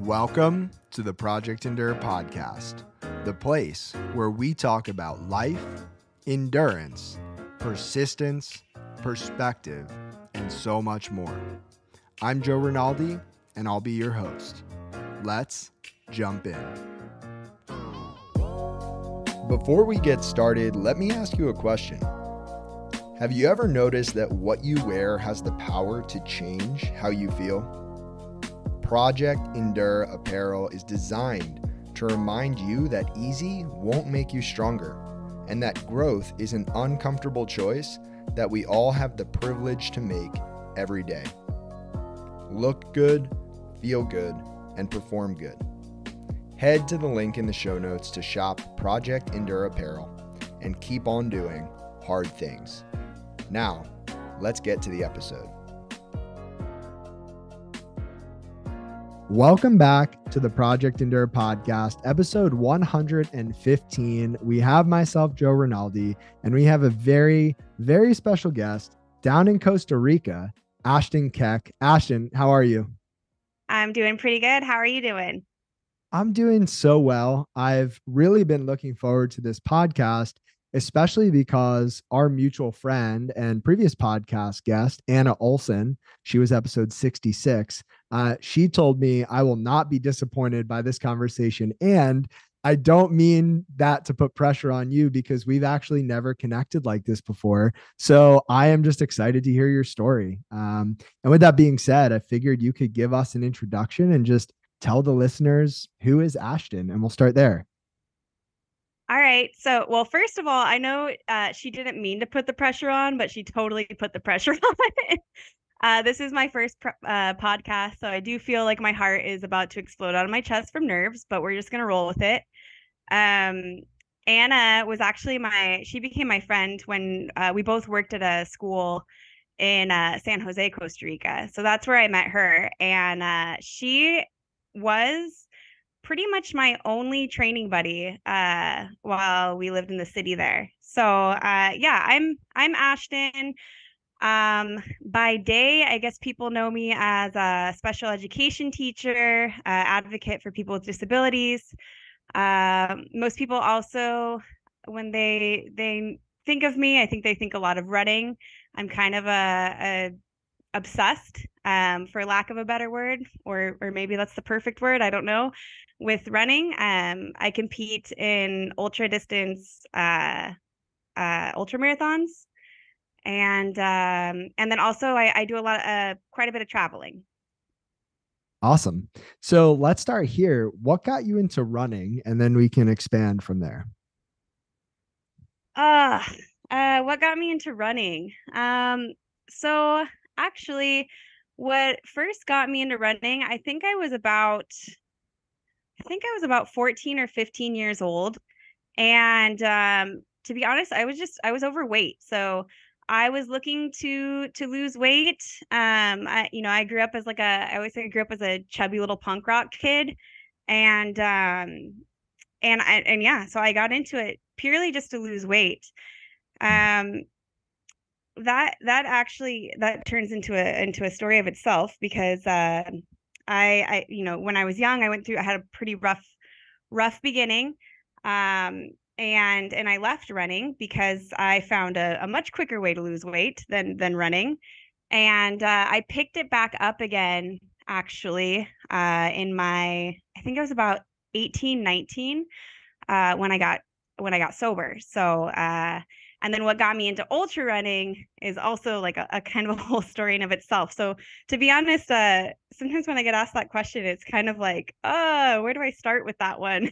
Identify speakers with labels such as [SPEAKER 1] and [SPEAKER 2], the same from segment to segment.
[SPEAKER 1] Welcome to the Project Endure podcast, the place where we talk about life, endurance, persistence, perspective, and so much more. I'm Joe Rinaldi, and I'll be your host. Let's jump in. Before we get started, let me ask you a question. Have you ever noticed that what you wear has the power to change how you feel? Project Endure apparel is designed to remind you that easy won't make you stronger, and that growth is an uncomfortable choice that we all have the privilege to make every day. Look good, feel good, and perform good. Head to the link in the show notes to shop Project Endure apparel and keep on doing hard things. Now, let's get to the episode. Welcome back to the Project Endure podcast, episode 115. We have myself, Joe Rinaldi, and we have a very, very special guest down in Costa Rica, Ashton Keck. Ashton, how are you?
[SPEAKER 2] I'm doing pretty good. How are you doing?
[SPEAKER 1] I'm doing so well. I've really been looking forward to this podcast, especially because our mutual friend and previous podcast guest, Anna Olson, she was episode 66. She told me I will not be disappointed by this conversation. And I don't mean that to put pressure on you because we've actually never connected like this before. So I am just excited to hear your story. And with that being said, I figured you could give us an introduction and just tell the listeners who is Ashton, and we'll start there.
[SPEAKER 2] All right. So, well, first of all, I know she didn't mean to put the pressure on, but she totally put the pressure on. This is my first podcast, so I do feel like my heart is about to explode out of my chest from nerves, but we're just going to roll with it. Anna was actually she became my friend when we both worked at a school in San Jose, Costa Rica. So that's where I met her. And she was pretty much my only training buddy while we lived in the city there. So yeah, I'm Ashton. By day, I guess people know me as a special education teacher, advocate for people with disabilities. Most people also, when they think of me, I think they think a lot of running. I'm kind of a obsessed, for lack of a better word, or maybe that's the perfect word. I don't know. With running, I compete in ultra distance, ultra marathons, and then also I do quite a bit of traveling.
[SPEAKER 1] Awesome. So let's start here. What got you into running? And then we can expand from there.
[SPEAKER 2] Uh, what got me into running? So actually, what first got me into running, I think I was about 14 or 15 years old. And to be honest, I was overweight. So I was looking to lose weight. I grew up as I always say I grew up as a chubby little punk rock kid. And yeah, so I got into it purely just to lose weight. Um, that turns into a story of itself because when I was young, I had a pretty rough beginning. And I left running because I found a much quicker way to lose weight than running. And I picked it back up again, actually, I think I was about 18, 19, when I got sober. So, and then what got me into ultra running is also like a kind of a whole story in of itself. So to be honest, sometimes when I get asked that question, it's kind of like, oh, where do I start with that one?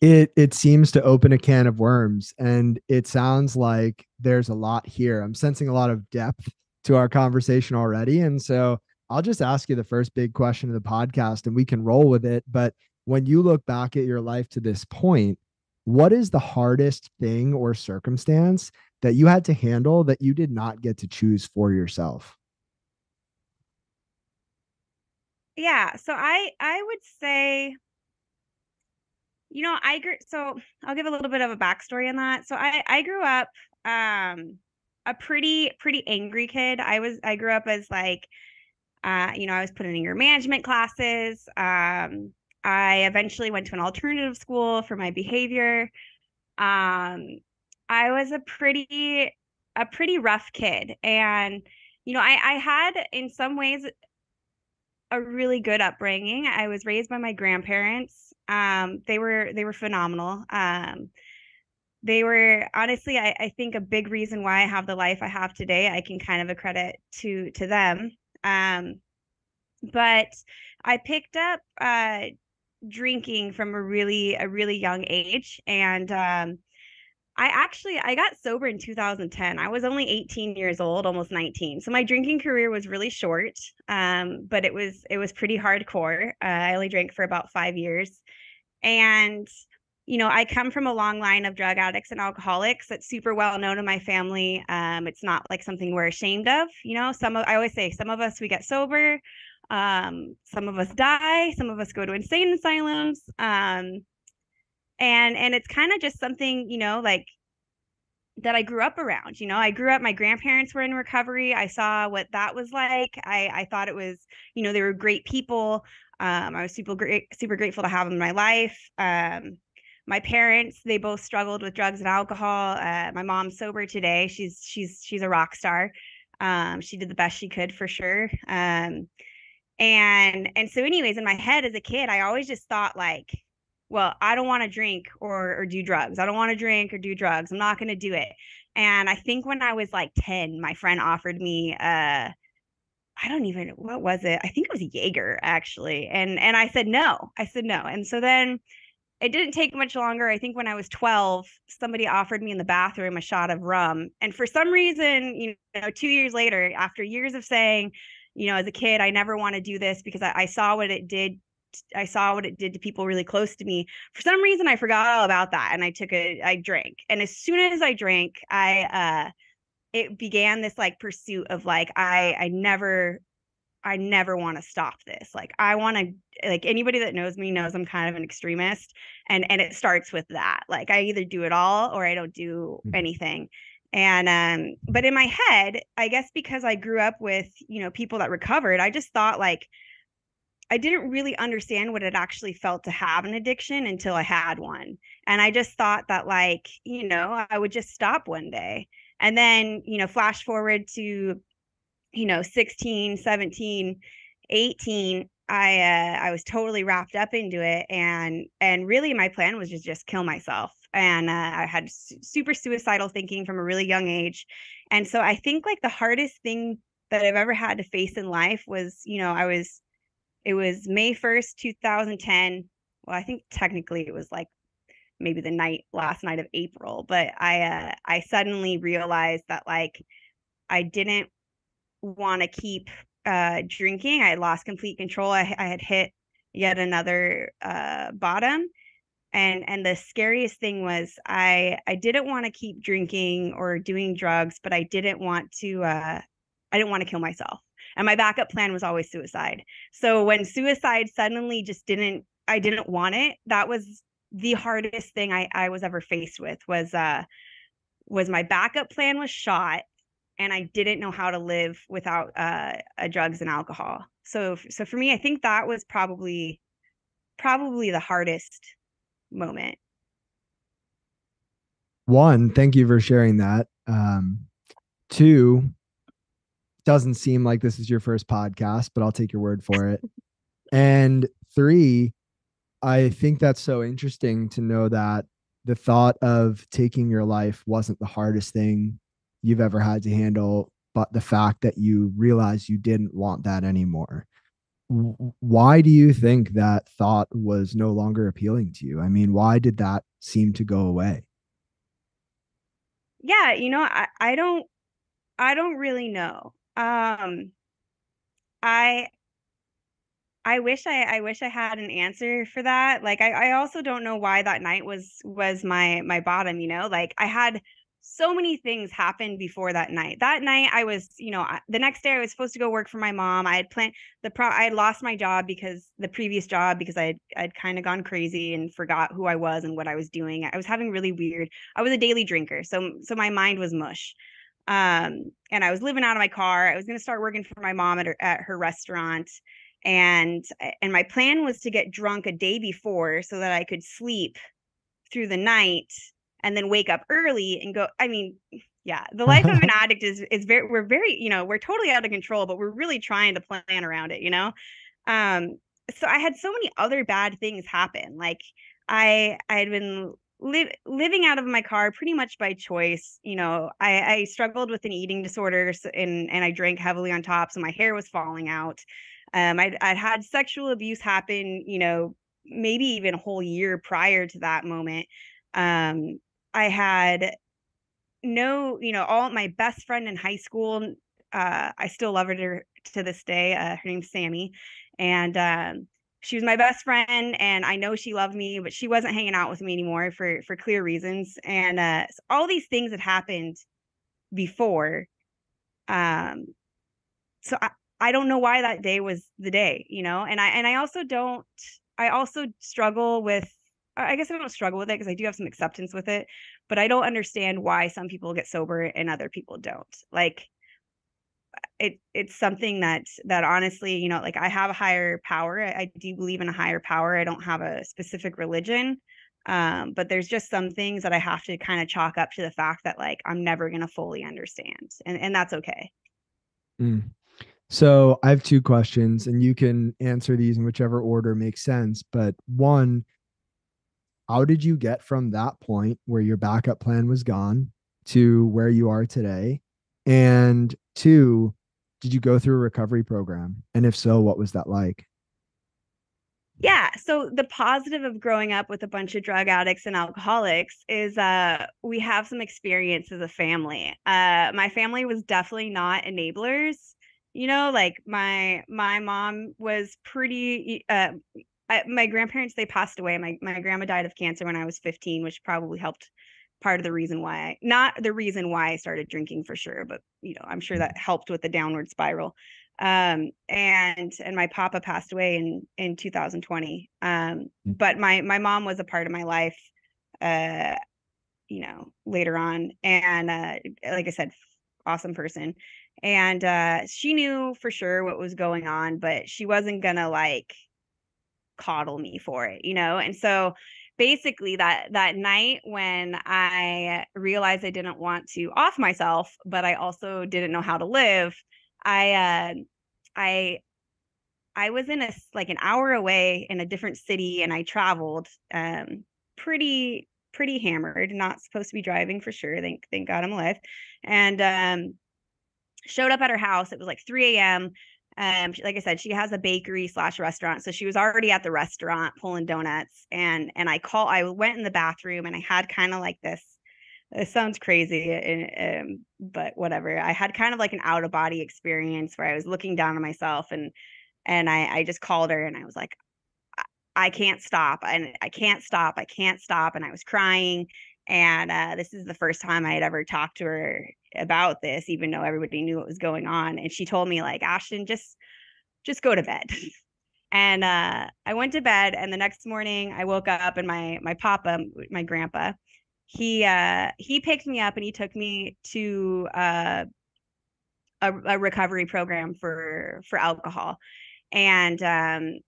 [SPEAKER 1] It seems to open a can of worms, and it sounds like there's a lot here. I'm sensing a lot of depth to our conversation already. And so I'll just ask you the first big question of the podcast and we can roll with it. But when you look back at your life to this point, what is the hardest thing or circumstance that you had to handle that you did not get to choose for yourself?
[SPEAKER 2] Yeah, so I would say, so I'll give a little bit of a backstory on that. So I grew up a pretty angry kid. I grew up as like I was put in anger management classes. I eventually went to an alternative school for my behavior. Um, I was a pretty rough kid, and I had in some ways a really good upbringing. I was raised by my grandparents. They were phenomenal. They were honestly, I think a big reason why I have the life I have today. I can kind of accredit to them. Um, but I picked up drinking from a really young age, and I got sober in 2010. I was only 18 years old, almost 19. So my drinking career was really short, but it was pretty hardcore. I only drank for about 5 years, and I come from a long line of drug addicts and alcoholics. That's super well known in my family. It's not like something we're ashamed of. I always say some of us we get sober, some of us die, some of us go to insane asylums. And it's kind of just something, like that I grew up around. I grew up, my grandparents were in recovery. I saw what that was like. I thought it was, they were great people. I was super grateful to have them in my life. My parents, they both struggled with drugs and alcohol. My mom's sober today. She's a rock star. She did the best she could for sure. And so anyways, in my head as a kid, I always just thought like, well, I don't want to drink or do drugs. I don't want to drink or do drugs. I'm not going to do it. And I think when I was like 10, my friend offered me I don't even, what was it? I think it was Jaeger actually. And I said no. I said no. And so then it didn't take much longer. I think when I was 12, somebody offered me in the bathroom a shot of rum. And for some reason, 2 years later, after years of saying, as a kid, I never want to do this because I saw what it did. I saw what it did to people really close to me. For some reason, I forgot all about that, and I drank. And as soon as I drank, it began this like pursuit of like I never want to stop this. Like I want to, like, anybody that knows me knows I'm kind of an extremist, and it starts with that. Like I either do it all or I don't do anything. And but in my head, I guess because I grew up with, people that recovered, I just thought like I didn't really understand what it actually felt to have an addiction until I had one. And I just thought that like, I would just stop one day. And then, flash forward to 16, 17, 18, I was totally wrapped up into it, and really my plan was just kill myself. And I had super suicidal thinking from a really young age. And so I think like the hardest thing that I've ever had to face in life was, it was May 1st, 2010. Well, I think technically it was like maybe the last night of April, but I suddenly realized that like I didn't want to keep drinking. I had lost complete control. I had hit yet another bottom. And the scariest thing was I didn't want to keep drinking or doing drugs, but I didn't want to kill myself. And my backup plan was always suicide. So when suicide suddenly just I didn't want it, that was the hardest thing I was ever faced with was my backup plan was shot, and I didn't know how to live without drugs and alcohol. So for me, I think that was probably the hardest moment.
[SPEAKER 1] One, thank you for sharing that. Two, doesn't seem like this is your first podcast, but I'll take your word for it. And three, I think that's so interesting to know that the thought of taking your life wasn't the hardest thing you've ever had to handle, but the fact that you realized you didn't want that anymore. Why do you think that thought was no longer appealing to you? I mean, why did that seem to go away?
[SPEAKER 2] Yeah, I don't really know. I I wish I had an answer for that. Like I also don't know why that night was my bottom, Like I had so many things happen before that night. That night I was, the next day I was supposed to go work for my mom. I had planned I had lost my job because the previous job because I'd kind of gone crazy and forgot who I was and what I was doing. I was having really weird. I was a daily drinker, so my mind was mush. And I was living out of my car. I was going to start working for my mom at her restaurant. And my plan was to get drunk a day before so that I could sleep through the night and then wake up early and go. I mean, yeah, the life of an addict is very, we're very, we're totally out of control, but we're really trying to plan around it. Um, so I had so many other bad things happen. Like I had been living out of my car pretty much by choice. I struggled with an eating disorder, and I drank heavily on top, so my hair was falling out. I'd had sexual abuse happen, maybe even a whole year prior to that moment. I had no, all my best friend in high school. I still love her to this day. Her name's Sammy, and she was my best friend, and I know she loved me, but she wasn't hanging out with me anymore for clear reasons. And so all these things had happened before. Um, so I don't know why that day was the day, and I also don't. I also struggle with. I guess I don't struggle with it because I do have some acceptance with it, but I don't understand why some people get sober and other people don't. Like it's something that honestly, like I have a higher power. I do believe in a higher power. I don't have a specific religion. But there's just some things that I have to kind of chalk up to the fact that like I'm never gonna fully understand. And that's okay.
[SPEAKER 1] Mm. So I have two questions, and you can answer these in whichever order makes sense. But one, how did you get from that point where your backup plan was gone to where you are today? And two, did you go through a recovery program? And if so, what was that like?
[SPEAKER 2] Yeah. So the positive of growing up with a bunch of drug addicts and alcoholics is we have some experience as a family. My family was definitely not enablers. Like my mom was pretty my grandparents, they passed away. My grandma died of cancer when I was 15, which probably helped part of the reason why, not the reason why I started drinking for sure, but I'm sure that helped with the downward spiral. And my papa passed away in 2020. But my mom was a part of my life, uh, later on. And like I said, awesome person. And she knew for sure what was going on, but she wasn't gonna like coddle me for it. And so basically that night when I realized I didn't want to off myself, but I also didn't know how to live, I I I was in like an hour away in a different city, and I traveled pretty hammered, not supposed to be driving for sure. Thank God I'm alive. And showed up at her house. It was like 3 a.m. Like I said, she has a bakery slash restaurant. So she was already at the restaurant pulling donuts. And I went in the bathroom, and I had kind of like this. It sounds crazy, but whatever. I had kind of like an out of body experience where I was looking down on myself, and I just called her, and I was like, I can't stop, and I can't stop. I can't stop. And I was crying. And this is the first time I had ever talked to her about this, even though everybody knew what was going on. And she told me like, Ashton, just go to bed. And I went to bed, and the next morning I woke up, and my papa, my grandpa, he picked me up, and he took me to a recovery program for alcohol. And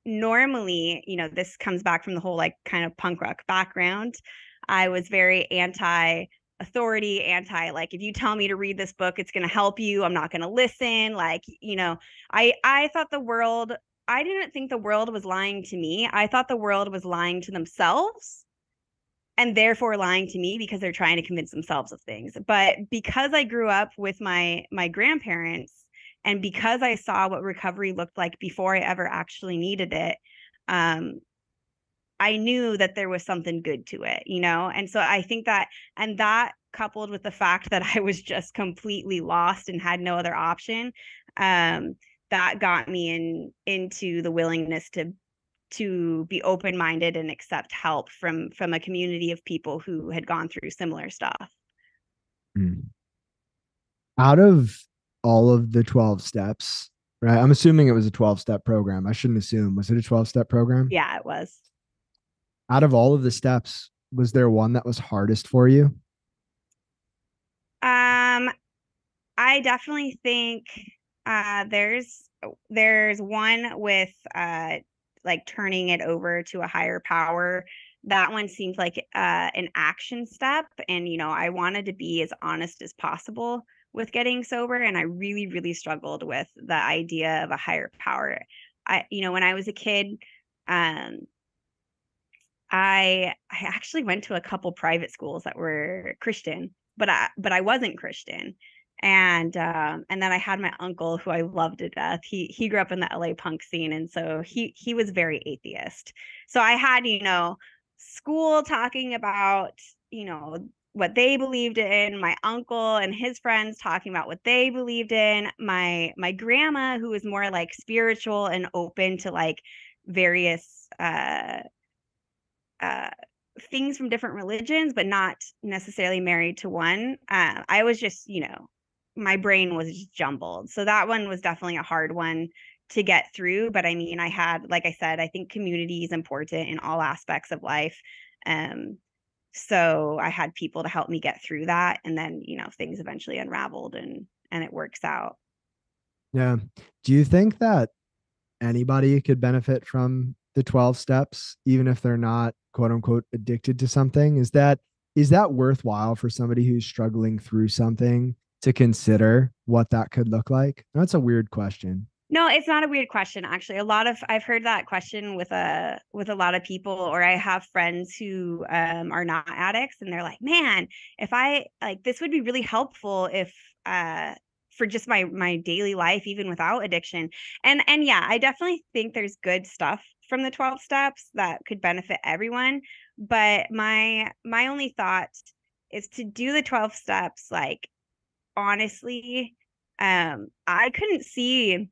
[SPEAKER 2] normally, this comes back from the whole like kind of punk rock background. I was very anti authority, anti like, if you tell me to read this book, it's going to help you, I'm not going to listen. Like, I thought I didn't think the world was lying to me. I thought the world was lying to themselves, and therefore lying to me because they're trying to convince themselves of things. But because I grew up with my grandparents, and because I saw what recovery looked like before I ever actually needed it, um, I knew that there was something good to it. And so I think that coupled with the fact that I was just completely lost and had no other option, that got me into the willingness to be open-minded and accept help from a community of people who had gone through similar stuff.
[SPEAKER 1] Mm. Out of all of the 12 steps, right? I'm assuming it was a 12-step program. I shouldn't assume. Was it a 12-step program?
[SPEAKER 2] Yeah, it was.
[SPEAKER 1] Out of all of the steps, was there one that was hardest for you?
[SPEAKER 2] I definitely think there's one with like turning it over to a higher power. That one seems like an action step, and I wanted to be as honest as possible with getting sober, and I really really struggled with the idea of a higher power. When I was a kid, um I actually went to a couple private schools that were Christian, but I wasn't Christian. And then I had my uncle who I loved to death. He grew up in the LA punk scene, and so he was very atheist. So I had, school talking about, what they believed in, my uncle and his friends talking about what they believed in, my grandma who was more like spiritual and open to like various uh, things from different religions, but not necessarily married to one. I was just, my brain was just jumbled. So that one was definitely a hard one to get through. But I mean, I had, like I said, I think community is important in all aspects of life. Um, so I had people to help me get through that. And then, things eventually unraveled and it works out.
[SPEAKER 1] Yeah. Do you think that anybody could benefit from the 12 steps, even if they're not quote unquote addicted to something? Is that worthwhile for somebody who's struggling through something to consider what that could look like? That's a weird question.
[SPEAKER 2] No, it's not a weird question, actually. I've heard that question with a lot of people, or I have friends who are not addicts, and they're like, "Man, if I like this would be really helpful if uh for just my daily life, even without addiction." And yeah, I definitely think there's good stuff from the 12 steps that could benefit everyone. But my only thought is to do the 12 steps, like, honestly, I couldn't see.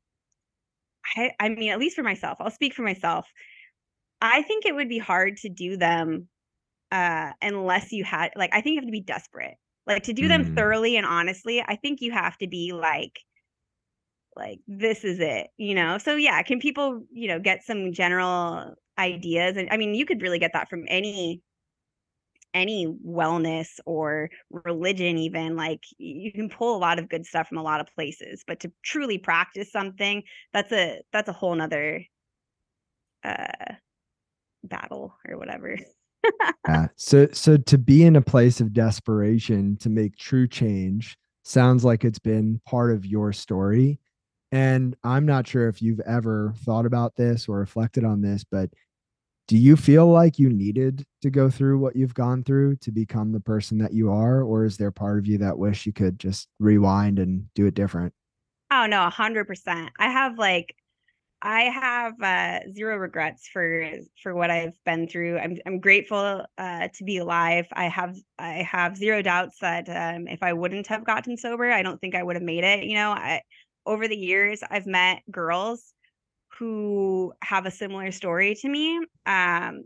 [SPEAKER 2] I mean, at least for myself, I'll speak for myself. I think it would be hard to do them unless you had, like, I think you have to be desperate. Like, to do them
[SPEAKER 1] Hmm.
[SPEAKER 2] thoroughly and honestly, I think you have to be like this is it. So yeah, can people, get some general ideas? And I mean, you could really get that from any wellness or religion. Even, like, you can pull a lot of good stuff from a lot of places, but to truly practice something, that's a whole nother uh battle or whatever.
[SPEAKER 1] Yeah. So to be in a place of desperation to make true change sounds like it's been part of your story. And I'm not sure if you've ever thought about this or reflected on this, but do you feel like you needed to go through what you've gone through to become the person that you are? Or is there part of you that wish you could just rewind and do it different?
[SPEAKER 2] Oh no, 100%. I have zero regrets for what I've been through. I'm grateful to be alive. I have zero doubts that if I wouldn't have gotten sober, I don't think I would have made it. Over the years, I've met girls who have a similar story to me, and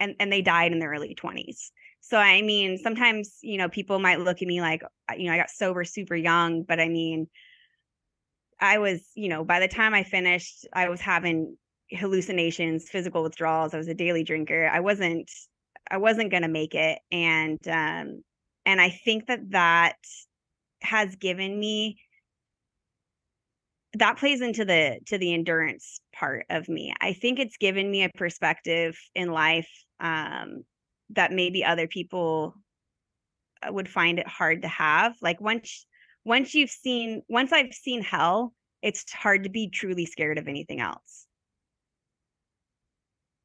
[SPEAKER 2] they died in their early 20s. So I mean, sometimes, people might look at me like, I got sober super young, but I mean, I was, by the time I finished, I was having hallucinations, physical withdrawals. I was a daily drinker. I wasn't going to make it. And I think that has given me, that plays into the endurance part of me. I think it's given me a perspective in life, that maybe other people would find it hard to have. Like, once I've seen hell, it's hard to be truly scared of anything else.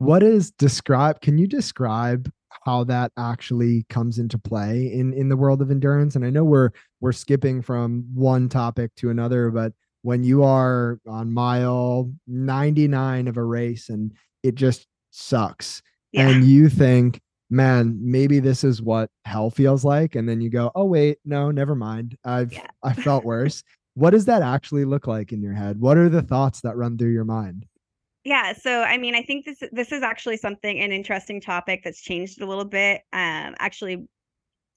[SPEAKER 1] Can you describe how that actually comes into play in the world of endurance? And I know we're skipping from one topic to another, but when you are on mile 99 of a race and it just sucks
[SPEAKER 2] Yeah.
[SPEAKER 1] and you think, man, maybe this is what hell feels like, and then you go, oh wait, no, never mind,
[SPEAKER 2] Yeah.
[SPEAKER 1] I felt worse. What does that actually look like in your head? What are the thoughts that run through your mind?
[SPEAKER 2] Yeah, so I mean, I think this is actually an interesting topic that's changed a little bit, actually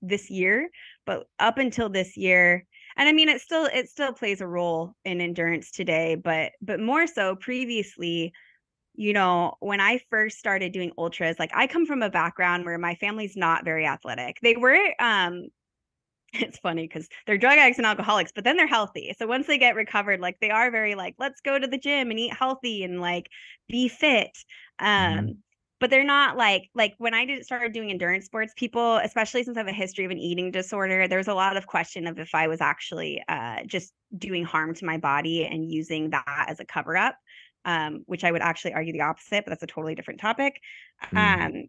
[SPEAKER 2] this year, but up until this year, and I mean, it still plays a role in endurance today, but more so previously. When I first started doing ultras, like, I come from a background where my family's not very athletic. They were it's funny because they're drug addicts and alcoholics, but then they're healthy. So once they get recovered, like they are very like, let's go to the gym and eat healthy and like be fit.
[SPEAKER 1] Mm-hmm.
[SPEAKER 2] But they're not like when I started doing endurance sports, people, especially since I have a history of an eating disorder, there was a lot of question of if I was actually just doing harm to my body and using that as a cover up, which I would actually argue the opposite, but that's a totally different topic.
[SPEAKER 1] Mm-hmm.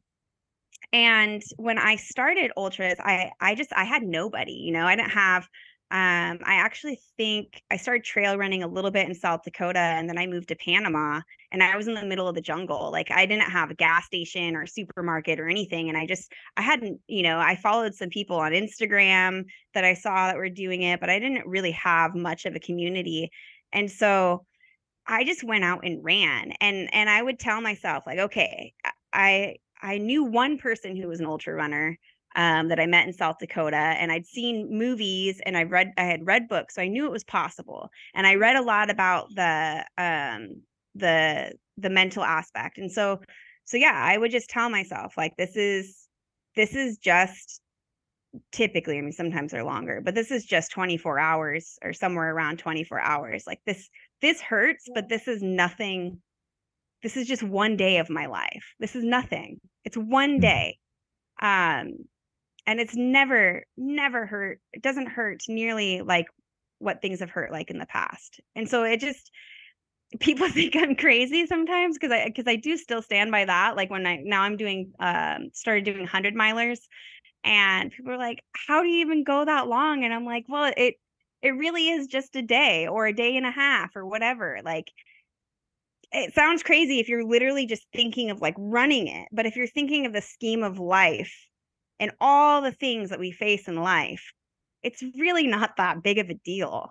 [SPEAKER 2] And when I started ultras, I had nobody, I didn't have I actually think I started trail running a little bit in South Dakota, and then I moved to Panama, and I was in the middle of the jungle. Like I didn't have a gas station or a supermarket or anything, and I hadn't, I followed some people on Instagram that I saw that were doing it, but I didn't really have much of a community. And so I just went out and ran, and I would tell myself like, okay, I knew one person who was an ultra runner, that I met in South Dakota, and I'd seen movies and I had read books, so I knew it was possible. And I read a lot about the mental aspect. And so yeah, I would just tell myself like this is just typically, I mean, sometimes they're longer, but this is just 24 hours or somewhere around 24 hours. Like this hurts, but this is nothing. This is just one day of my life. This is nothing. It's one day. Um, and it's never hurt. It doesn't hurt nearly like what things have hurt like in the past. And so it just, people think I'm crazy sometimes because I do still stand by that. Like when I'm doing started doing 100 milers, and people are like, how do you even go that long? And I'm like, well, it really is just a day or a day and a half or whatever. Like it sounds crazy if you're literally just thinking of like running it, but if you're thinking of the scheme of life and all the things that we face in life, it's really not that big of a deal.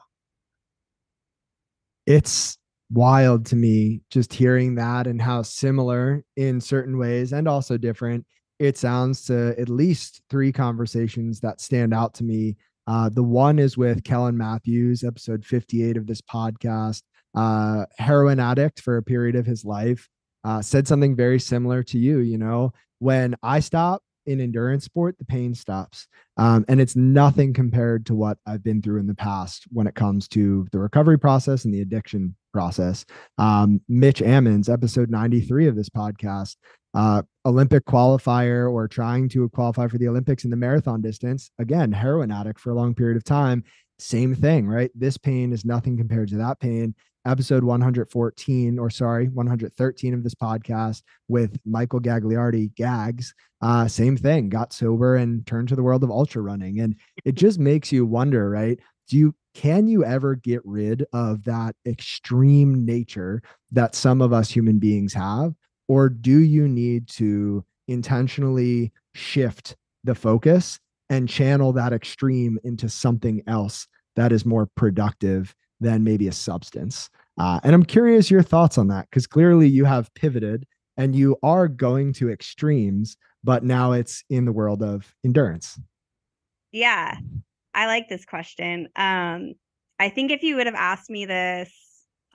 [SPEAKER 1] It's wild to me just hearing that and how similar in certain ways and also different it sounds to at least three conversations that stand out to me. The one is with Kellen Matthews, episode 58 of this podcast, heroin addict for a period of his life, said something very similar to you. You know, when I stop in endurance sport, the pain stops. And it's nothing compared to what I've been through in the past when it comes to the recovery process and the addiction process. Mitch Ammons, episode 93 of this podcast, Olympic qualifier or trying to qualify for the Olympics in the marathon distance. Again, heroin addict for a long period of time. Same thing, right? This pain is nothing compared to that pain. Episode 114, or sorry, 113 of this podcast with Michael Gagliardi, Gags, same thing, got sober and turned to the world of ultra running. And it just makes you wonder, right? Can you ever get rid of that extreme nature that some of us human beings have? Or do you need to intentionally shift the focus and channel that extreme into something else that is more productive than maybe a substance? And I'm curious your thoughts on that, because clearly you have pivoted and you are going to extremes, but now it's in the world of endurance.
[SPEAKER 2] Yeah, I like this question. I think if you would have asked me this,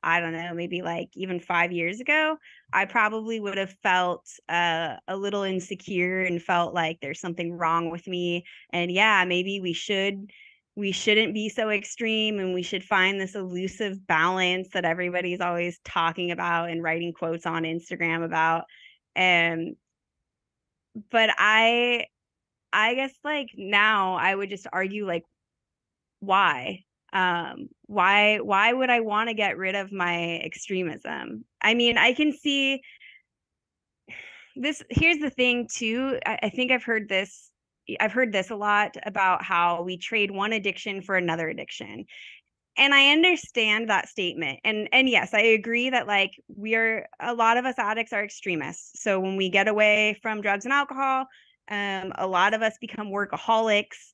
[SPEAKER 2] I don't know, maybe like even 5 years ago, I probably would have felt a little insecure and felt like there's something wrong with me. And yeah, maybe we shouldn't be so extreme, and we should find this elusive balance that everybody's always talking about and writing quotes on Instagram about. And but I guess like now I would just argue like why? Why would I want to get rid of my extremism? I mean, I can see this. Here's the thing too. I think I've heard this a lot about how we trade one addiction for another addiction. And I understand that statement. And yes, I agree that like a lot of us addicts are extremists. So when we get away from drugs and alcohol, a lot of us become workaholics,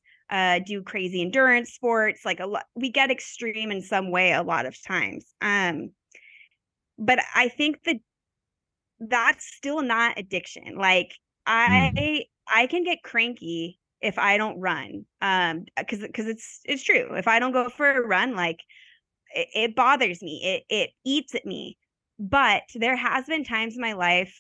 [SPEAKER 2] do crazy endurance sports. Like we get extreme in some way a lot of times. But I think that that's still not addiction. Like
[SPEAKER 1] Mm.
[SPEAKER 2] I can get cranky if I don't run. Because it's true. If I don't go for a run, like it bothers me. It eats at me. But there has been times in my life,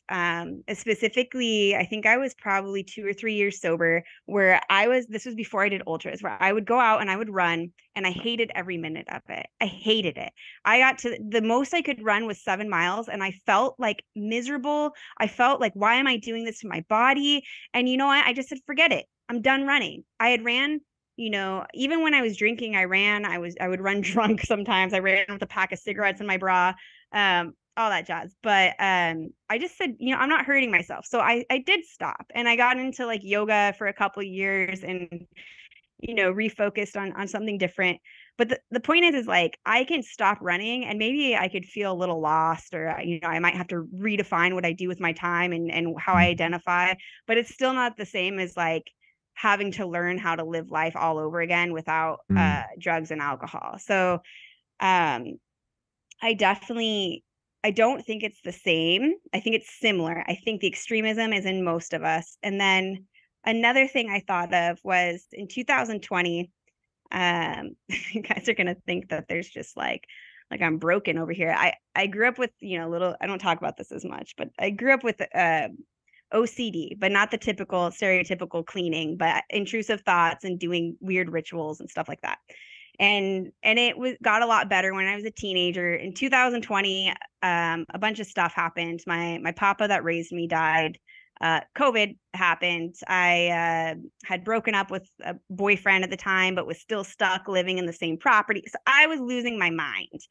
[SPEAKER 2] specifically, I think I was probably 2 or 3 years sober, where this was before I did ultras, where I would go out and I would run, and I hated every minute of it. I hated it. I got to the most I could run was 7 miles, and I felt like miserable. I felt like, why am I doing this to my body? And you know what? I just said, forget it. I'm done running. I had ran, even when I was drinking, I ran. I would run drunk sometimes. I ran with a pack of cigarettes in my bra. All that jazz. But I just said, I'm not hurting myself. So I did stop, and I got into like yoga for a couple of years, and refocused on something different. But the point is like, I can stop running, and maybe I could feel a little lost, or I might have to redefine what I do with my time, and how I identify. But it's still not the same as like having to learn how to live life all over again without
[SPEAKER 3] Mm.
[SPEAKER 2] drugs and alcohol. So um I definitely I don't think it's the same. I think it's similar. I think the extremism is in most of us. And then another thing I thought of was in 2020, you guys are gonna think that there's just like I'm broken over here. I grew up with, little, I don't talk about this as much, but I grew up with OCD, but not the typical stereotypical cleaning, but intrusive thoughts and doing weird rituals and stuff like that. And it got a lot better when I was a teenager. In 2020, a bunch of stuff happened. My papa that raised me died. COVID happened. I had broken up with a boyfriend at the time, but was still stuck living in the same property. So I was losing my mind,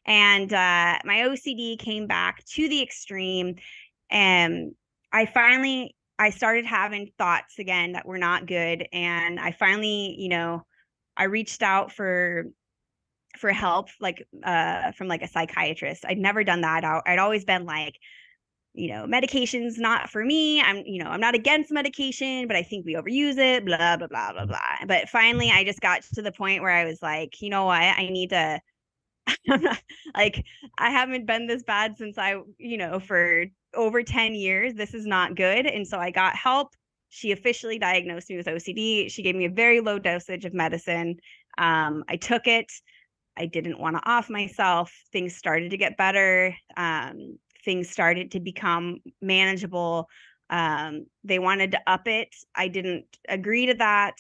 [SPEAKER 2] and my OCD came back to the extreme. And I started having thoughts again that were not good, and I finally, I reached out for help, like from like a psychiatrist. I'd never done that. I'd always been like, medication's not for me. I'm not against medication, but I think we overuse it, blah, blah, blah, blah, blah. But finally I just got to the point where I was like, you know what? I need to like, I haven't been this bad since for over 10 years. This is not good. And so I got help. She officially diagnosed me with OCD. She gave me a very low dosage of medicine. I took it. I didn't want to off myself. Things started to get better. Things started to become manageable. They wanted to up it. I didn't agree to that.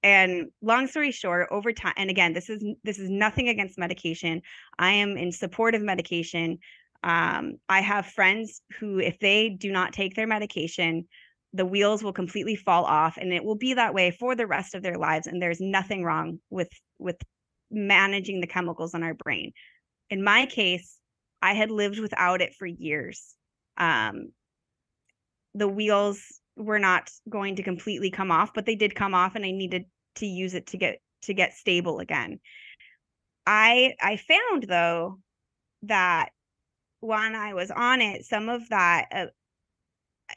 [SPEAKER 2] And long story short, over time, and again, this is nothing against medication. I am in support of medication. I have friends who, if they do not take their medication, the wheels will completely fall off, and it will be that way for the rest of their lives. And there's nothing wrong with managing the chemicals in our brain. In my case, I had lived without it for years. The wheels were not going to completely come off, but they did come off, and I needed to use it to get stable again. I found though that when I was on it, some of that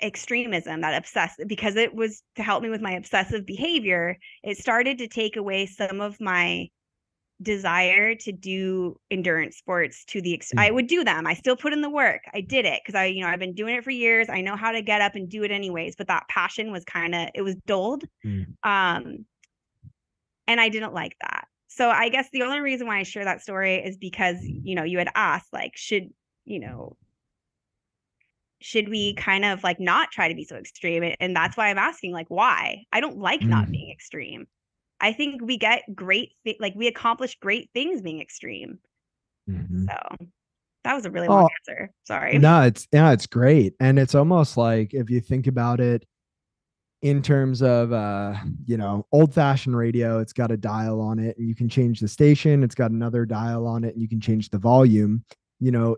[SPEAKER 2] extremism, that obsessive, because it was to help me with my obsessive behavior, it started to take away some of my desire to do endurance sports to the I would do them. I still put in the work. I did it because I've been doing it for years. I know how to get up and do it anyways, but that passion was it was dulled. And I didn't like that. So I guess the only reason why I share that story is because, you had asked, like, should we kind of like not try to be so extreme? And that's why I'm asking, like, why? I don't like not being extreme. I think we get we accomplish great things being extreme. So that was a really long answer. Sorry.
[SPEAKER 3] No, it's great. And it's almost like, if you think about it in terms of old fashioned radio, it's got a dial on it and you can change the station. It's got another dial on it and you can change the volume.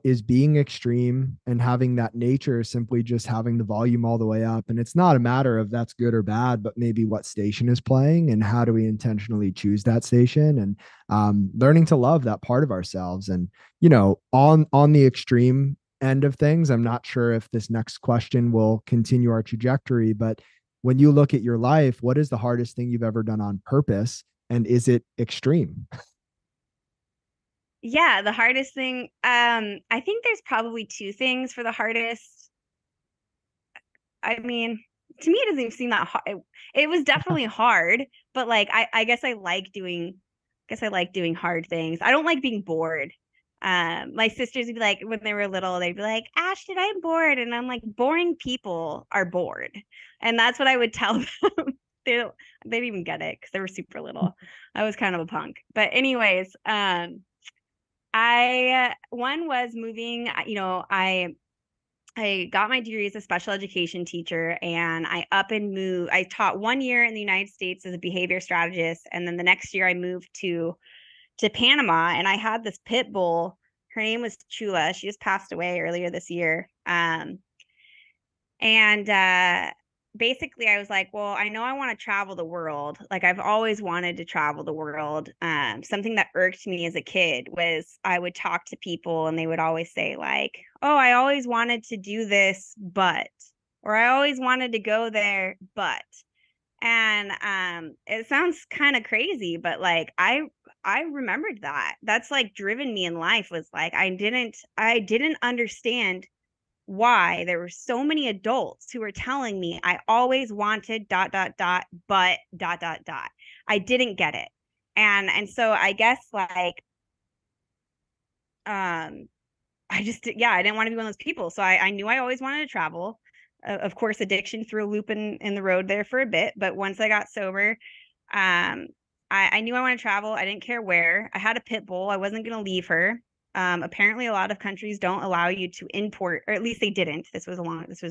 [SPEAKER 3] Is being extreme and having that nature simply just having the volume all the way up. And it's not a matter of that's good or bad, but maybe what station is playing and how do we intentionally choose that station, and learning to love that part of ourselves. And, on the extreme end of things, I'm not sure if this next question will continue our trajectory, but when you look at your life, what is the hardest thing you've ever done on purpose? And is it extreme?
[SPEAKER 2] Yeah, the hardest thing, I think there's probably two things for the hardest. I mean, to me, it doesn't even seem that hard. It was definitely hard, but like, I guess I like doing hard things. I don't like being bored. My sisters would be like, when they were little, they'd be like, Ashton, I'm bored. And I'm like, boring people are bored. And that's what I would tell them. They didn't even get it because they were super little. I was kind of a punk. But anyways, I one was moving, I got my degree as a special education teacher, and I up and moved. I taught 1 year in the United States as a behavior strategist, and then the next year I moved to Panama, and I had this pit bull. Her name was Chula. She just passed away earlier this year. And basically I was like, well, I know I want to travel the world. Like, I've always wanted to travel the world. Something that irked me as a kid was I would talk to people and they would always say like, oh, I always wanted to do this, but, or I always wanted to go there, but. And it sounds kind of crazy, but like I remembered that. That's like driven me in life, was like I didn't understand why there were so many adults who were telling me I always wanted but I didn't get it. And so I guess like I just, yeah, I didn't want to be one of those people. So I knew I always wanted to travel. Of course, addiction threw a loop in the road there for a bit, but once I got sober, I knew I wanted to travel. I didn't care where. I had a pit bull. I wasn't going to leave her. Apparently, a lot of countries don't allow you to import, or at least they didn't. This was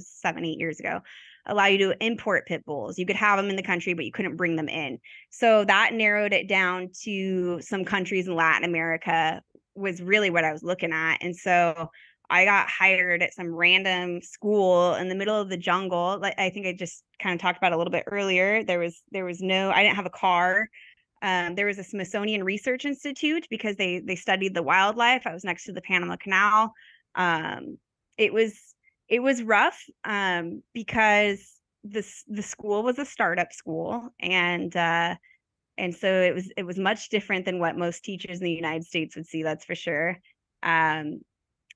[SPEAKER 2] 7, 8 years ago. Allow you to import pit bulls. You could have them in the country, but you couldn't bring them in. So that narrowed it down to some countries in Latin America was really what I was looking at. And so I got hired at some random school in the middle of the jungle. Like, I think I just kind of talked about it a little bit earlier. There was no, I didn't have a car. There was a Smithsonian Research Institute because they studied the wildlife. I was next to the Panama Canal. It was rough because the school was a startup school, and so it was much different than what most teachers in the United States would see. That's for sure.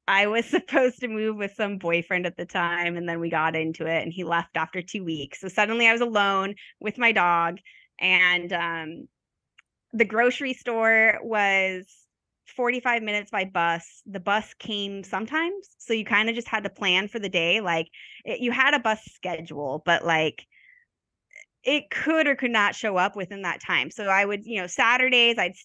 [SPEAKER 2] I was supposed to move with some boyfriend at the time, and then we got into it, and he left after 2 weeks. So suddenly I was alone with my dog, and the grocery store was 45 minutes by bus. The bus came sometimes, so you kind of just had to plan for the day. Like, you had a bus schedule, but like it could or could not show up within that time. So I would, Saturdays I'd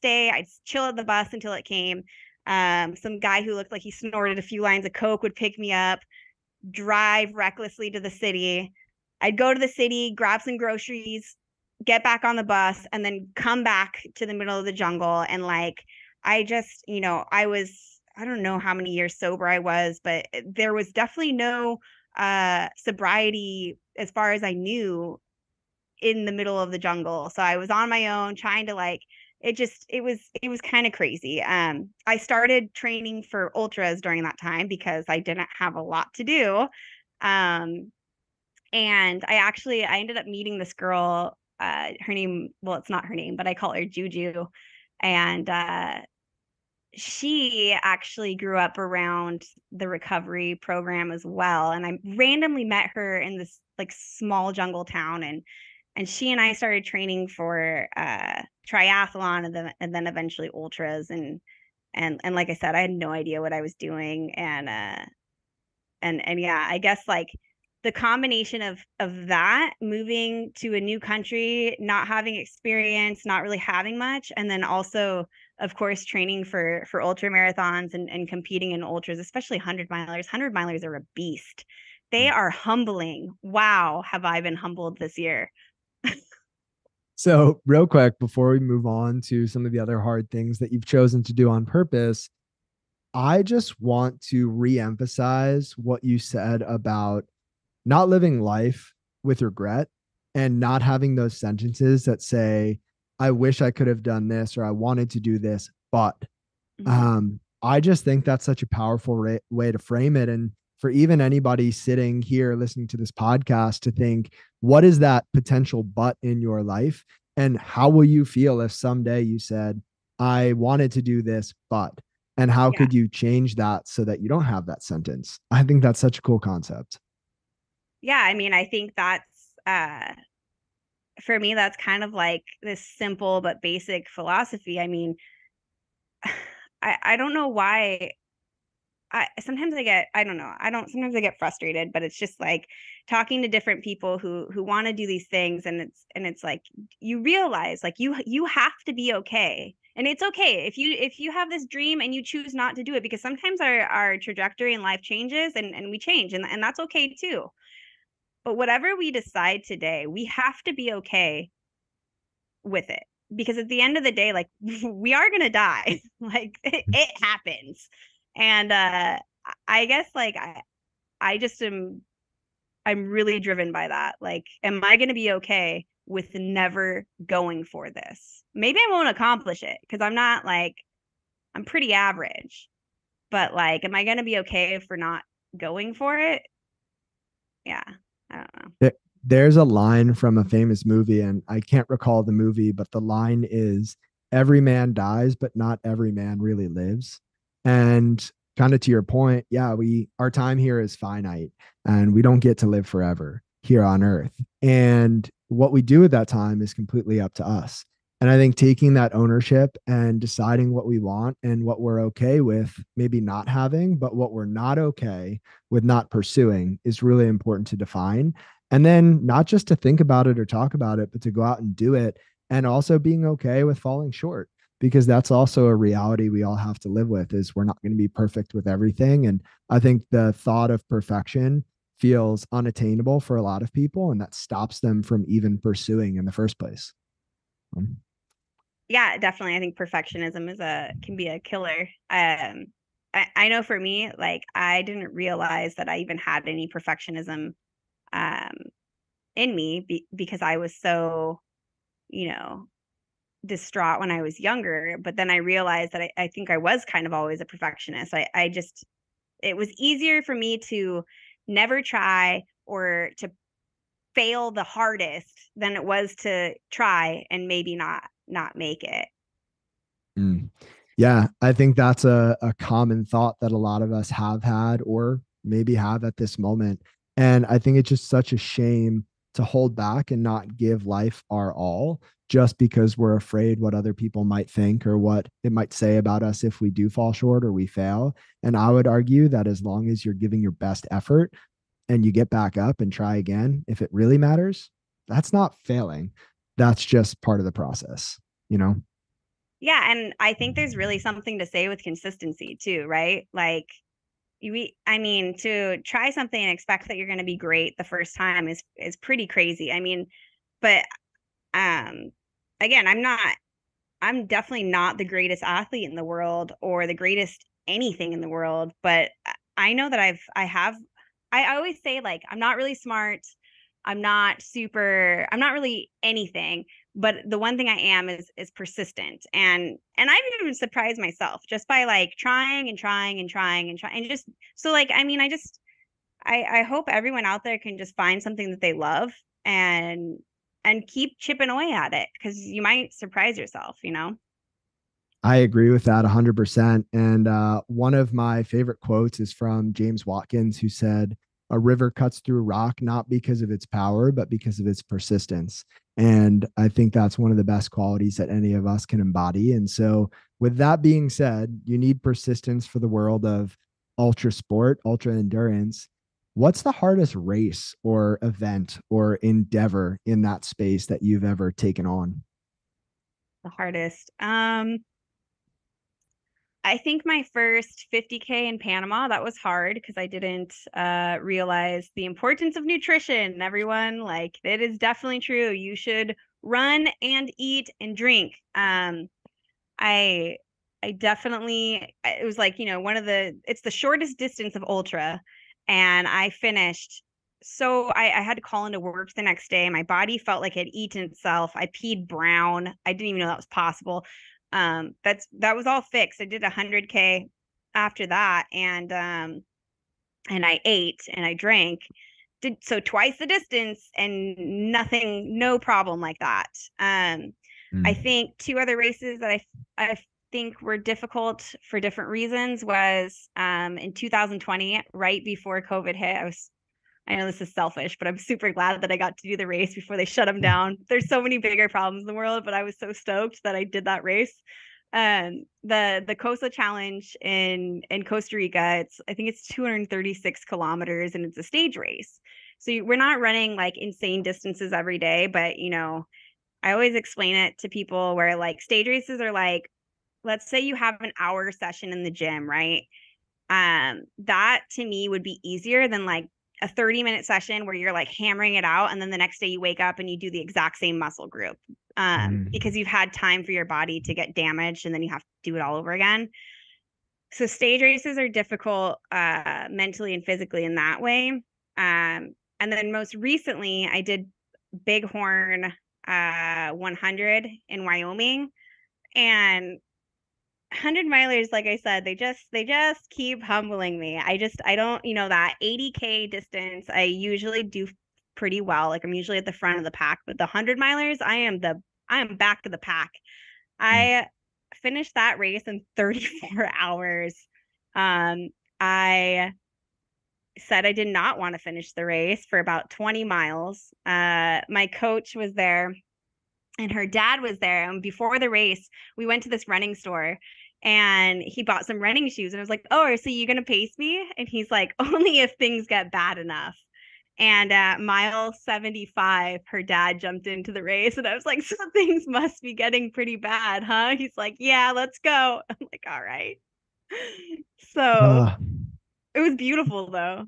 [SPEAKER 2] chill at the bus until it came. Some guy who looked like he snorted a few lines of coke would pick me up, drive recklessly to the city. I'd go to the city, grab some groceries, get back on the bus, and then come back to the middle of the jungle. And like, I just, I don't know how many years sober I was, but there was definitely no sobriety as far as I knew in the middle of the jungle. So I was on my own trying to like, it was kind of crazy. I started training for ultras during that time because I didn't have a lot to do. And I ended up meeting this girl, her name, well, it's not her name, but I call her Juju. And she actually grew up around the recovery program as well. And I randomly met her in this like small jungle town, and she and I started training for triathlon and then eventually ultras. And like I said, I had no idea what I was doing. And yeah, I guess like the combination of that, moving to a new country, not having experience, not really having much, and then also, of course, training for ultra marathons and competing in ultras, especially 100 milers. 100 milers are a beast. They are humbling. Wow, have I been humbled this year.
[SPEAKER 3] So, real quick, before we move on to some of the other hard things that you've chosen to do on purpose, I just want to reemphasize what you said about not living life with regret and not having those sentences that say, I wish I could have done this or I wanted to do this, but I just think that's such a powerful way to frame it. And for even anybody sitting here listening to this podcast to think, what is that potential but in your life? And how will you feel if someday you said, I wanted to do this, but, and how could you change that so that you don't have that sentence? I think that's such a cool concept.
[SPEAKER 2] Yeah, I mean, I think that's for me, that's kind of like this simple but basic philosophy. I mean, I don't know why. Sometimes I don't know. Sometimes I get frustrated, but it's just like talking to different people who want to do these things, and it's like you realize like you have to be okay. And it's okay if you have this dream and you choose not to do it, because sometimes our trajectory in life changes, and we change, and that's okay too. But whatever we decide today, we have to be okay with it, because at the end of the day, like we are gonna die. Like it happens. And I guess like I just I'm really driven by that. Like, am I gonna be okay with never going for this? Maybe I won't accomplish it because I'm not like, I'm pretty average, but like, am I gonna be okay for not going for it? Yeah, I don't know.
[SPEAKER 3] There's a line from a famous movie, and I can't recall the movie, but the line is, every man dies, but not every man really lives. And kind of to your point, yeah, our time here is finite and we don't get to live forever here on earth. And what we do with that time is completely up to us. And I think taking that ownership and deciding what we want and what we're okay with maybe not having, but what we're not okay with not pursuing is really important to define. And then not just to think about it or talk about it, but to go out and do it. And also being okay with falling short, because that's also a reality we all have to live with, is we're not going to be perfect with everything. And I think the thought of perfection feels unattainable for a lot of people, and that stops them from even pursuing in the first place.
[SPEAKER 2] Yeah, definitely. I think perfectionism can be a killer. I know for me, like I didn't realize that I even had any perfectionism um in me because I was so, you know, distraught when I was younger. But then I realized that I think I was kind of always a perfectionist. I just, it was easier for me to never try or to fail the hardest than it was to try and maybe not make it.
[SPEAKER 3] Mm. Yeah, I think that's a common thought that a lot of us have had or maybe have at this moment. And I think it's just such a shame to hold back and not give life our all just because we're afraid what other people might think or what it might say about us if we do fall short or we fail. And I would argue that as long as you're giving your best effort and you get back up and try again, if it really matters, that's not failing. That's just part of the process, you know?
[SPEAKER 2] Yeah, and I think there's really something to say with consistency too, right? Like I mean, to try something and expect that you're going to be great the first time is pretty crazy. I mean, but um again, I'm definitely not the greatest athlete in the world or the greatest anything in the world, but I know that I always say like I'm not really smart. I'm not really anything, but the one thing I am is persistent. And I've even surprised myself just by like trying and trying and trying and trying and just so like I mean I hope everyone out there can just find something that they love and keep chipping away at it, because you might surprise yourself, you know?
[SPEAKER 3] I agree with that 100%. And one of my favorite quotes is from James Watkins, who said, "A river cuts through rock not because of its power, but because of its persistence." And I think that's one of the best qualities that any of us can embody. And so, with that being said, you need persistence for the world of ultra sport, ultra endurance. What's the hardest race or event or endeavor in that space that you've ever taken on?
[SPEAKER 2] The hardest. I think my first 50K in Panama, that was hard because I didn't realize the importance of nutrition. Everyone, like, it is definitely true. You should run and eat and drink. I I definitely, it was like, you know, it's the shortest distance of ultra, and I finished. So I had to call into work the next day. My body felt like it had eaten itself. I peed brown. I didn't even know that was possible. That was all fixed. I did 100K after that, and I ate and I drank. Did so twice the distance and nothing, no problem like that. I
[SPEAKER 3] Mm.
[SPEAKER 2] think two other races that I think were difficult for different reasons was in 2020, right before COVID hit. I know this is selfish, but I'm super glad that I got to do the race before they shut them down. There's so many bigger problems in the world, but I was so stoked that I did that race. The Costa Challenge in Costa Rica, I think it's 236 kilometers, and it's a stage race. So we're not running like insane distances every day, but I always explain it to people where like stage races are like, let's say you have an hour session in the gym, right? That to me would be easier than like a 30-minute session where you're like hammering it out, and then the next day you wake up and you do the exact same muscle group, because you've had time for your body to get damaged, and then you have to do it all over again. So stage races are difficult mentally and physically in that way. And then most recently I did Bighorn 100 in Wyoming, and 100 milers, like I said, they just keep humbling me. I don't, that 80K distance, I usually do pretty well. Like I'm usually at the front of the pack, but the 100 milers, I am back of the pack. I finished that race in 34 hours. I said I did not want to finish the race for about 20 miles. My coach was there and her dad was there. And before the race, we went to this running store and he bought some running shoes. And I was like, oh, so you going to pace me? And he's like, only if things get bad enough. And at mile 75, her dad jumped into the race. And I was like, so things must be getting pretty bad, huh? He's like, yeah, let's go. I'm like, all right. So it was beautiful, though.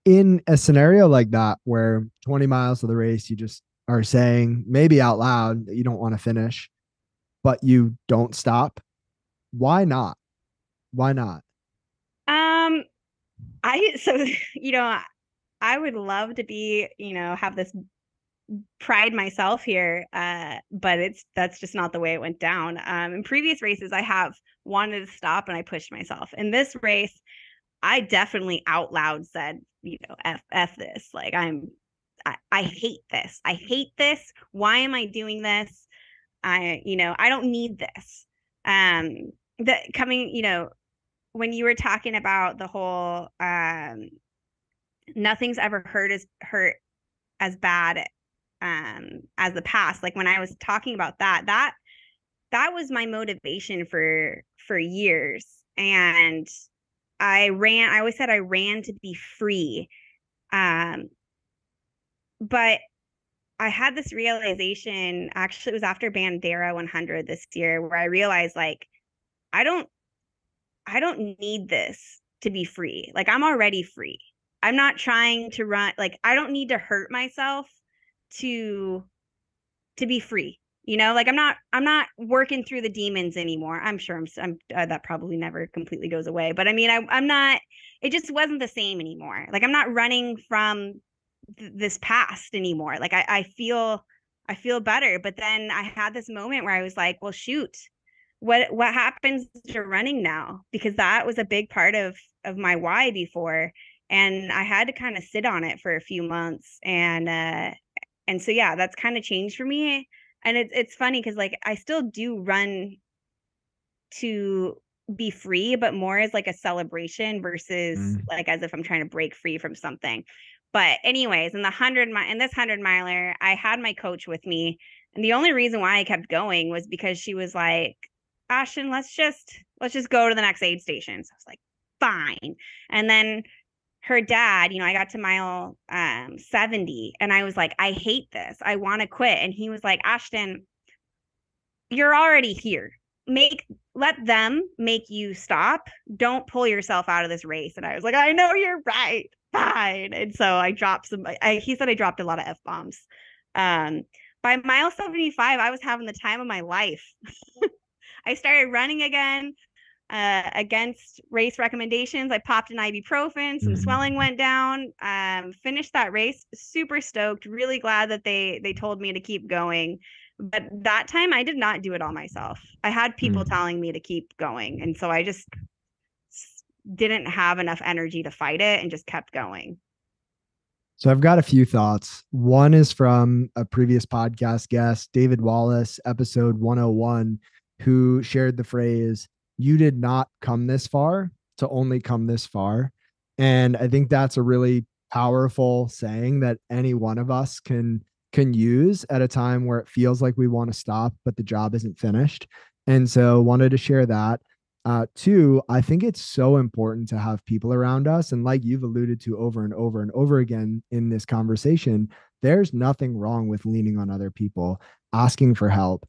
[SPEAKER 3] In a scenario like that, where 20 miles of the race, you just are saying maybe out loud that you don't want to finish, but you don't stop. Why not? Why not?
[SPEAKER 2] I would love to be, have this pride myself here, but that's just not the way it went down. In previous races, I have wanted to stop and I pushed myself. In this race, I definitely out loud said, F this. Like I hate this. I hate this. Why am I doing this? I don't need this. When you were talking about the whole, nothing's ever hurt as bad, as the past. Like when I was talking about that was my motivation for years. And I always said I ran to be free. But I had this realization, actually it was after Bandera 100 this year, where I realized like, I don't need this to be free. Like I'm already free. I'm not trying to run. Like I don't need to hurt myself to be free. Like I'm not working through the demons anymore. I'm sure I'm that probably never completely goes away, but I mean, I'm not, it just wasn't the same anymore. Like I'm not running from this past anymore. Like I feel better. But then I had this moment where I was like, well, shoot, what happens to running now? Because that was a big part of my why before. And I had to kind of sit on it for a few months. And so, yeah, that's kind of changed for me. And it's funny because like I still do run to be free, but more as like a celebration versus like as if I'm trying to break free from something. But anyways, in this 100 miler, I had my coach with me. And the only reason why I kept going was because she was like, Ashton, let's just go to the next aid station. So I was like, fine. And then her dad, I got to mile 70 and I was like, I hate this. I want to quit. And he was like, Ashton, you're already here. Let them make you stop. Don't pull yourself out of this race. And I was like, I know you're right. Fine. And so I dropped he said I dropped a lot of F-bombs. By mile 75, I was having the time of my life. I started running again. Against race recommendations. I popped an ibuprofen, some swelling went down, finished that race, super stoked, really glad that they told me to keep going. But that time I did not do it all myself. I had people telling me to keep going. And so I just didn't have enough energy to fight it and just kept going.
[SPEAKER 3] So I've got a few thoughts. One is from a previous podcast guest, David Wallace, episode 101, who shared the phrase, you did not come this far to only come this far. And I think that's a really powerful saying that any one of us can use at a time where it feels like we want to stop, but the job isn't finished. And so wanted to share that. Two, I think it's so important to have people around us. And like you've alluded to over and over and over again in this conversation, there's nothing wrong with leaning on other people, asking for help,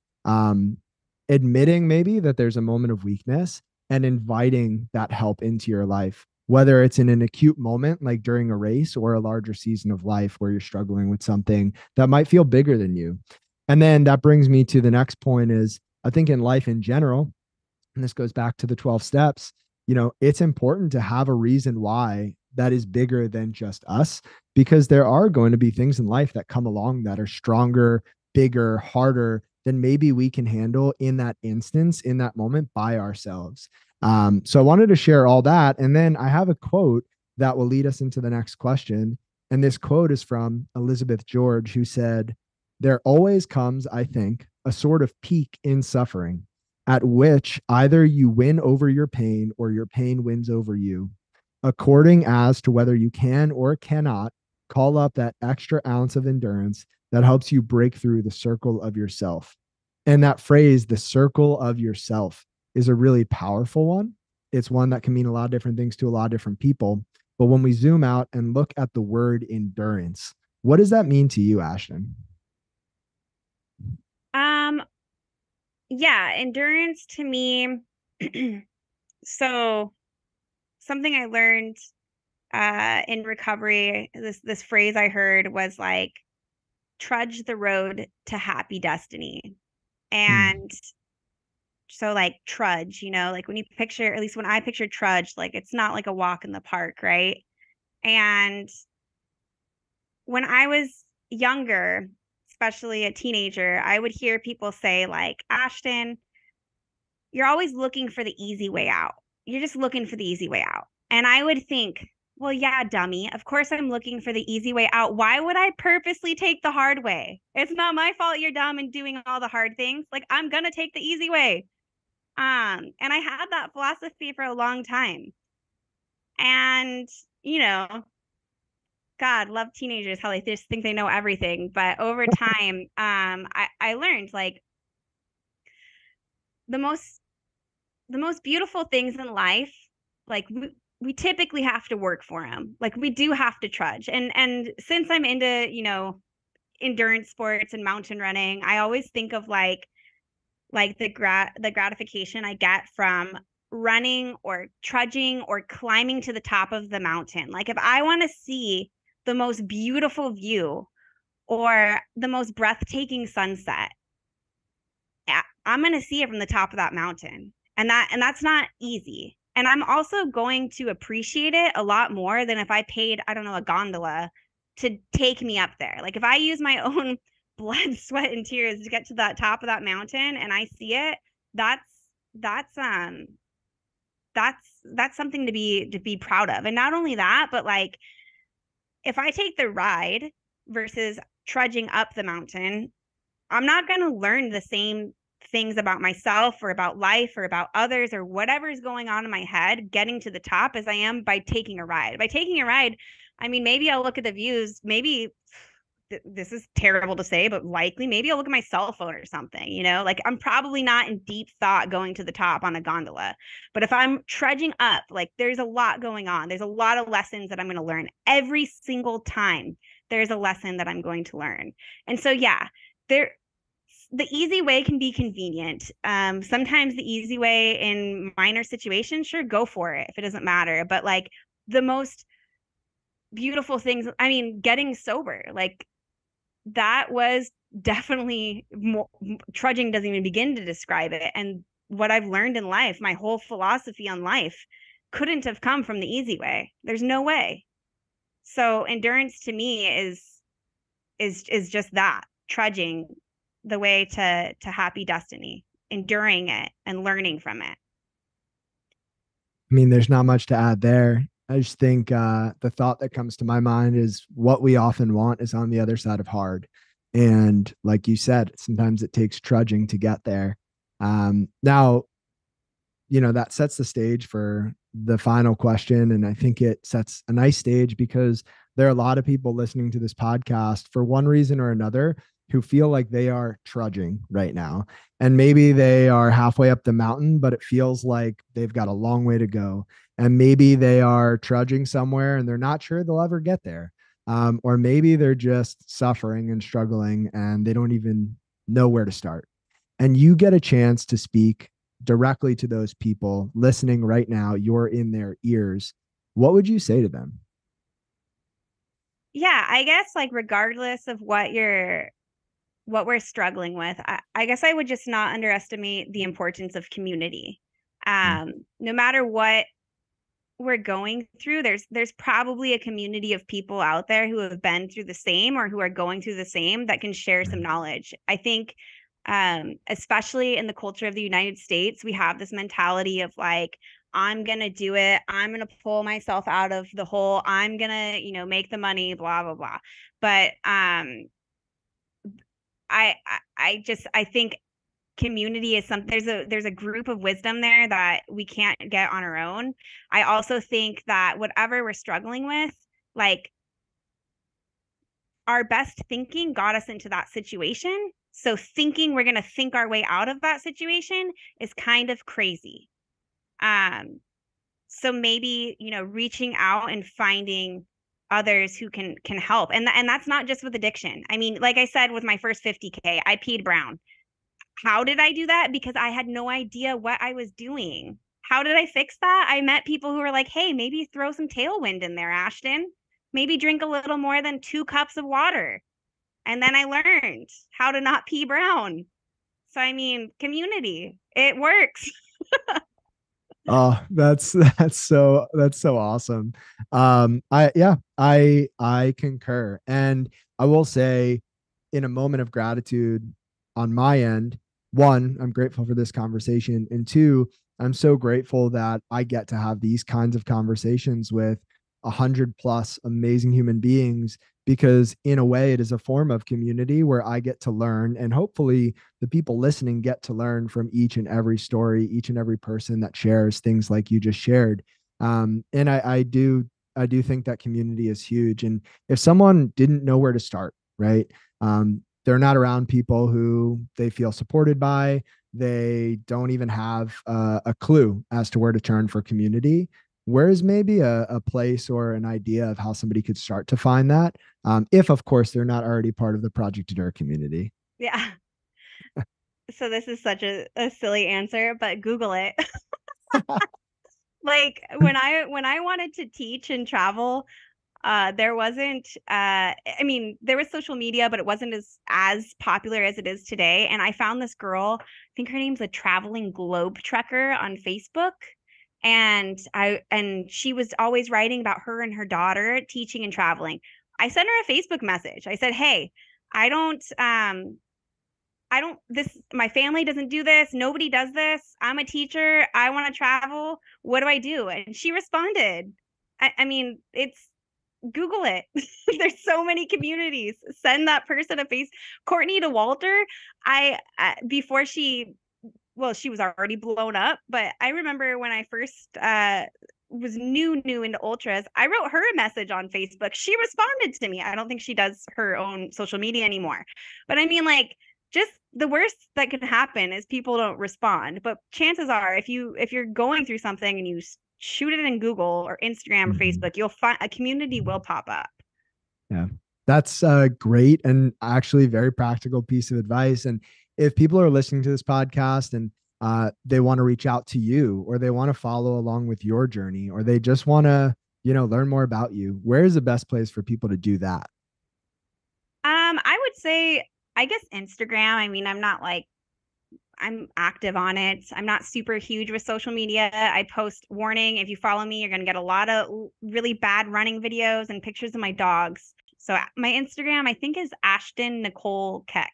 [SPEAKER 3] admitting maybe that there's a moment of weakness and inviting that help into your life, whether it's in an acute moment, like during a race, or a larger season of life where you're struggling with something that might feel bigger than you. And then that brings me to the next point is I think in life in general, and this goes back to the 12 steps, it's important to have a reason why that is bigger than just us, because there are going to be things in life that come along that are stronger, bigger, harder than maybe we can handle in that instance, in that moment by ourselves. So I wanted to share all that. And then I have a quote that will lead us into the next question. And this quote is from Elizabeth George, who said, "There always comes, I think, a sort of peak in suffering at which either you win over your pain or your pain wins over you, according as to whether you can or cannot call up that extra ounce of endurance that helps you break through the circle of yourself." And that phrase, the circle of yourself, is a really powerful one. It's one that can mean a lot of different things to a lot of different people. But when we zoom out and look at the word endurance, what does that mean to you, Ashton?
[SPEAKER 2] Yeah, endurance to me. So something I learned in recovery, this phrase I heard was like, trudge the road to happy destiny. And so like trudge, like when you picture, at least when I picture trudge, like it's not like a walk in the park, right? And when I was younger, especially a teenager, I would hear people say like, Ashton, you're always looking for the easy way out. You're just looking for the easy way out. And I would think, well, yeah, dummy. Of course I'm looking for the easy way out. Why would I purposely take the hard way? It's not my fault you're dumb and doing all the hard things. Like I'm gonna take the easy way. And I had that philosophy for a long time. And, you know, God, love teenagers, how they just think they know everything. But over time, I learned like the most the most beautiful things in life, like we typically have to work for them. Like we do have to trudge. And since I'm into, endurance sports and mountain running, I always think of like the gratification I get from running or trudging or climbing to the top of the mountain. Like if I want to see the most beautiful view or the most breathtaking sunset, I'm going to see it from the top of that mountain. And that's not easy. And I'm also going to appreciate it a lot more than if I paid, I don't know, a gondola to take me up there. Like if I use my own blood, sweat, and tears to get to that top of that mountain and I see it, that's that's um that's something to be proud of. And not only that, but like if I take the ride versus trudging up the mountain, I'm not going to learn the same things about myself or about life or about others or whatever is going on in my head getting to the top as I am by taking a ride. By taking a ride, I mean, maybe I'll look at the views. Maybe this is terrible to say, but likely maybe I'll look at my cell phone or something, like I'm probably not in deep thought going to the top on a gondola. But if I'm trudging up, like there's a lot going on. There's a lot of lessons that I'm going to learn every single time. There's a lesson that I'm going to learn. And so, yeah, the easy way can be convenient. Sometimes the easy way in minor situations, sure, go for it if it doesn't matter. But like the most beautiful things, I mean, getting sober, like that was definitely more, trudging doesn't even begin to describe it. And what I've learned in life, my whole philosophy on life couldn't have come from the easy way. There's no way. So endurance to me is just that, trudging the way to happy destiny, enduring it and learning from it.
[SPEAKER 3] I mean, there's not much to add there. I just think the thought that comes to my mind is what we often want is on the other side of hard. And like you said, sometimes it takes trudging to get there. Now, that sets the stage for the final question. And I think it sets a nice stage because there are a lot of people listening to this podcast for one reason or another who feel like they are trudging right now. And maybe they are halfway up the mountain, but it feels like they've got a long way to go. And maybe they are trudging somewhere and they're not sure they'll ever get there. Or maybe they're just suffering and struggling and they don't even know where to start. And you get a chance to speak directly to those people listening right now. You're in their ears. What would you say to them?
[SPEAKER 2] Yeah, I guess like regardless of what we're struggling with, I guess I would just not underestimate the importance of community. No matter what we're going through, there's probably a community of people out there who have been through the same or who are going through the same that can share some knowledge. I think especially in the culture of the United States, we have this mentality of like, I'm gonna do it, I'm gonna pull myself out of the hole, I'm gonna, make the money, blah blah blah. But I think community is something. There's a group of wisdom there that we can't get on our own. I also think that whatever we're struggling with, like, our best thinking got us into that situation. So thinking we're going to think our way out of that situation is kind of crazy. So maybe, reaching out and finding others who can help. And that's not just with addiction. I mean, like I said, with my first 50K, I peed brown. How did I do that? Because I had no idea what I was doing. How did I fix that? I met people who were like, hey, maybe throw some tailwind in there, Ashton. Maybe drink a little more than 2 cups of water. And then I learned how to not pee brown. So, I mean, community, it works.
[SPEAKER 3] Oh, that's so awesome. I concur. And I will say, in a moment of gratitude on my end, one, I'm grateful for this conversation. And two, I'm so grateful that I get to have these kinds of conversations with 100+ amazing human beings, because in a way it is a form of community where I get to learn, and hopefully the people listening get to learn from each and every story, each and every person that shares things like you just shared. And I do think that community is huge. And if someone didn't know where to start, right? They're not around people who they feel supported by. They don't even have a clue as to where to turn for community. Where's maybe a place or an idea of how somebody could start to find that? If, of course, they're not already part of the Project Adore community.
[SPEAKER 2] Yeah. So this is such a silly answer, but Google it. Like when I wanted to teach and travel, there wasn't I mean, there was social media, but it wasn't as popular as it is today. And I found this girl, I think her name's a traveling globe trekker on Facebook. And she was always writing about her and her daughter teaching and traveling. I sent her a Facebook message. I said, hey, I don't this, my family doesn't do this. Nobody does this. I'm a teacher. I want to travel. What do I do? And she responded. I mean, it's Google it. There's so many communities. Send that person a face. Courtney DeWalter, before she was already blown up, but I remember when I first was new into ultras, I wrote her a message on Facebook. She responded to me. I don't think she does her own social media anymore. But I mean, like, just the worst that can happen is people don't respond. But chances are, if you're going through something and you shoot it in Google or Instagram or Facebook, you'll find a community will pop up.
[SPEAKER 3] Yeah, that's a great and actually very practical piece of advice. And if people are listening to this podcast and they want to reach out to you, or they want to follow along with your journey, or they just want to, learn more about you, where is the best place for people to do that?
[SPEAKER 2] I would say, I guess Instagram. I mean, I'm active on it. I'm not super huge with social media. I post, warning, if you follow me, you're going to get a lot of really bad running videos and pictures of my dogs. So my Instagram, I think, is Ashton Nicole Keck,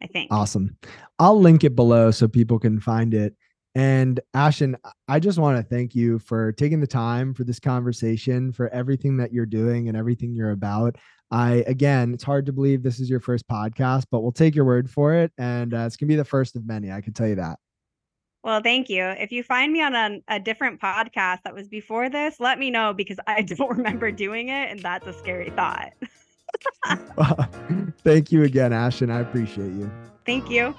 [SPEAKER 2] I think.
[SPEAKER 3] Awesome. I'll link it below so people can find it. And Ashton, I just want to thank you for taking the time for this conversation, for everything that you're doing and everything you're about. Again, it's hard to believe this is your first podcast, but we'll take your word for it. And it's going to be the first of many. I can tell you that.
[SPEAKER 2] Well, thank you. If you find me on a different podcast that was before this, let me know, because I don't remember doing it. And that's a scary thought.
[SPEAKER 3] Thank you again, Ashton. I appreciate you.
[SPEAKER 2] Thank you.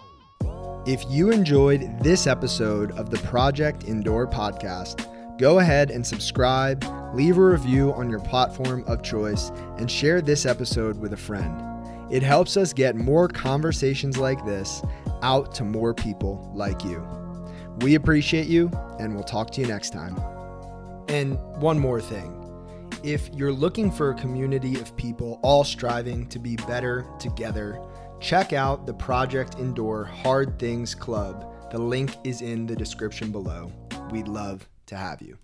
[SPEAKER 1] If you enjoyed this episode of the Project Indoor podcast, go ahead and subscribe, leave a review on your platform of choice, and share this episode with a friend. It helps us get more conversations like this out to more people like you. We appreciate you, and we'll talk to you next time. And one more thing. If you're looking for a community of people all striving to be better together, check out the Project Indoor Hard Things Club. The link is in the description below. We'd love to have you.